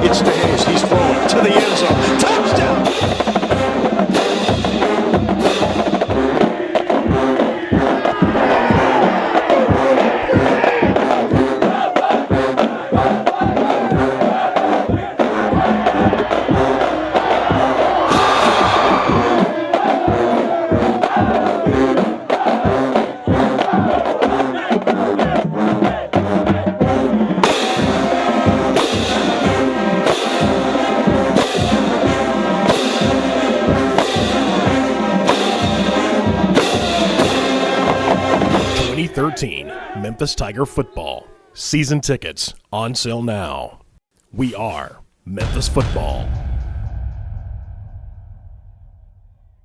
It's to Hayes. He's throwing to the end zone. Touchdown! Memphis Tiger football. Season tickets on sale now. We are Memphis football.